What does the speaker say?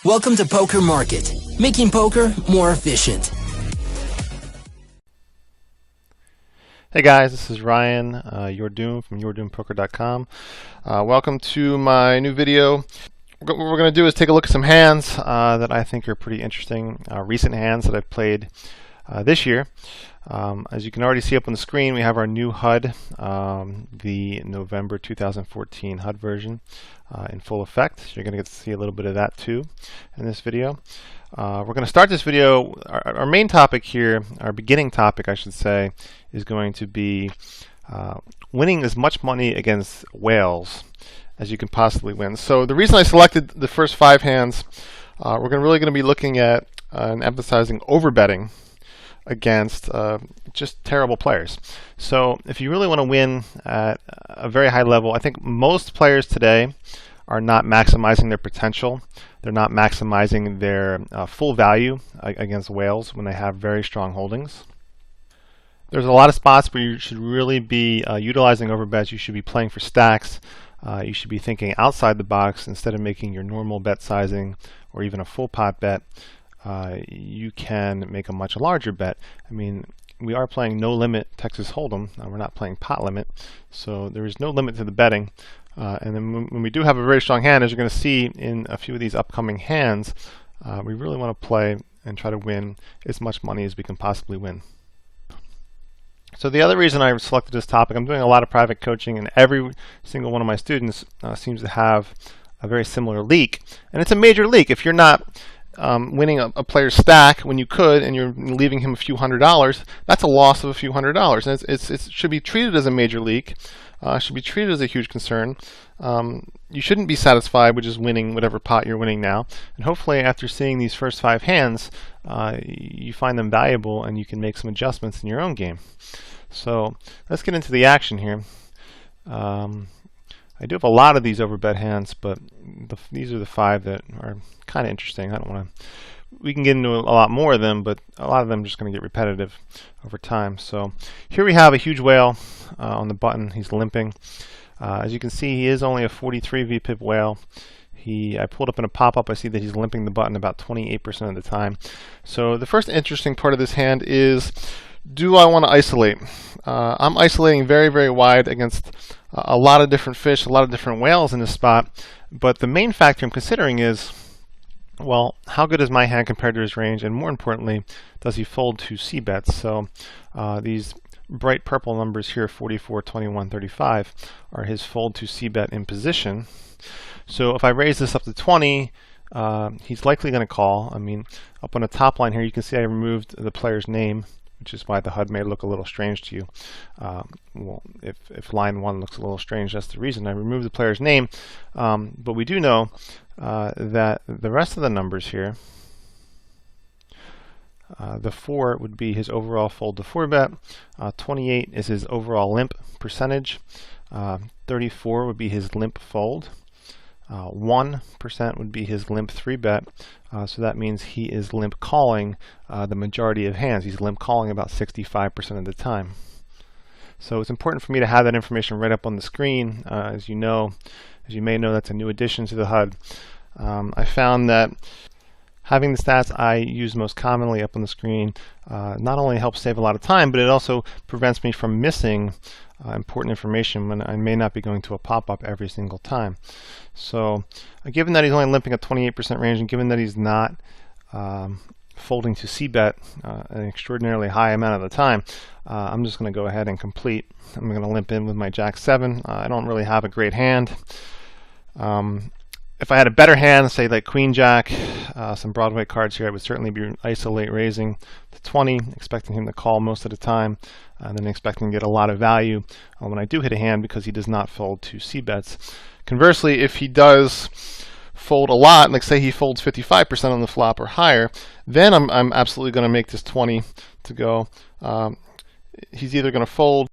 Welcome to Poker Market, making poker more efficient. Hey guys, this is Ryan, YourDoom from YourDoomPoker.com. Welcome to my new video. What we're going to do is take a look at some hands that I think are pretty interesting, recent hands that I've played this year. As you can already see up on the screen, we have our new HUD, the November 2014 HUD version in full effect. So you're going to get to see a little bit of that too in this video. We're going to start this video. Our main topic here, our beginning topic I should say, is going to be winning as much money against whales as you can possibly win. So the reason I selected the first 5 hands, we're really going to be looking at and emphasizing overbetting against just terrible players. So if you really want to win at a very high level, I think most players today are not maximizing their potential. They're not maximizing their full value against whales when they have very strong holdings. There's a lot of spots where you should really be utilizing overbets. You should be playing for stacks. You should be thinking outside the box instead of making your normal bet sizing or even a full pot bet. You can make a much larger bet. I mean, we are playing no limit Texas Hold'em. We're not playing pot limit, so there is no limit to the betting. And then when we do have a very strong hand, as you're going to see in a few of these upcoming hands, we really want to play and try to win as much money as we can possibly win. So the other reason I selected this topic, I'm doing a lot of private coaching, and every single one of my students seems to have a very similar leak. And it's a major leak. If you're not winning a player's stack when you could, and you're leaving him a few $100s, that's a loss of a few $100s. And it should be treated as a major leak. Should be treated as a huge concern. You shouldn't be satisfied with just winning whatever pot you're winning now. And hopefully after seeing these first 5 hands, you find them valuable and you can make some adjustments in your own game. So let's get into the action here. I do have a lot of these overbet hands, but these are the 5 that are kind of interesting. I don't want to. We can get into a lot more of them, but a lot of them are just going to get repetitive over time. So here we have a huge whale on the button. He's limping. As you can see, he is only a 43 VPIP whale. I pulled up in a pop-up. I see that he's limping the button about 28% of the time. So the first interesting part of this hand is, do I want to isolate? I'm isolating very, very wide against a lot of different fish, a lot of different whales in this spot. But the main factor I'm considering is, well, how good is my hand compared to his range? And more importantly, does he fold to C bets? So these bright purple numbers here, 44, 21, 35, are his fold to C bet in position. So if I raise this up to 20, he's likely going to call. I mean, up on the top line here, you can see I removed the player's name, which is why the HUD may look a little strange to you. Well, if line 1 looks a little strange, that's the reason I removed the player's name. But we do know that the rest of the numbers here, the 4 would be his overall fold to 4 bet, 28 is his overall limp percentage, 34 would be his limp fold, 1% would be his limp 3 bet, so that means he is limp calling the majority of hands. He's limp calling about 65% of the time. So it's important for me to have that information right up on the screen. As you may know, that's a new addition to the HUD. I found that having the stats I use most commonly up on the screen not only helps save a lot of time, but it also prevents me from missing important information when I may not be going to a pop-up every single time. So given that he's only limping at 28% range, and given that he's not folding to C-bet an extraordinarily high amount of the time, I'm just going to go ahead and complete. I'm going to limp in with my Jack-7. I don't really have a great hand. If I had a better hand, say like Queen Jack, some Broadway cards here, I would certainly be isolate raising to 20, expecting him to call most of the time, and then expecting to get a lot of value when I do hit a hand because he does not fold to C-bets. Conversely, if he does fold a lot, like say he folds 55% on the flop or higher, then I'm absolutely going to make this 20 to go. He's either going to fold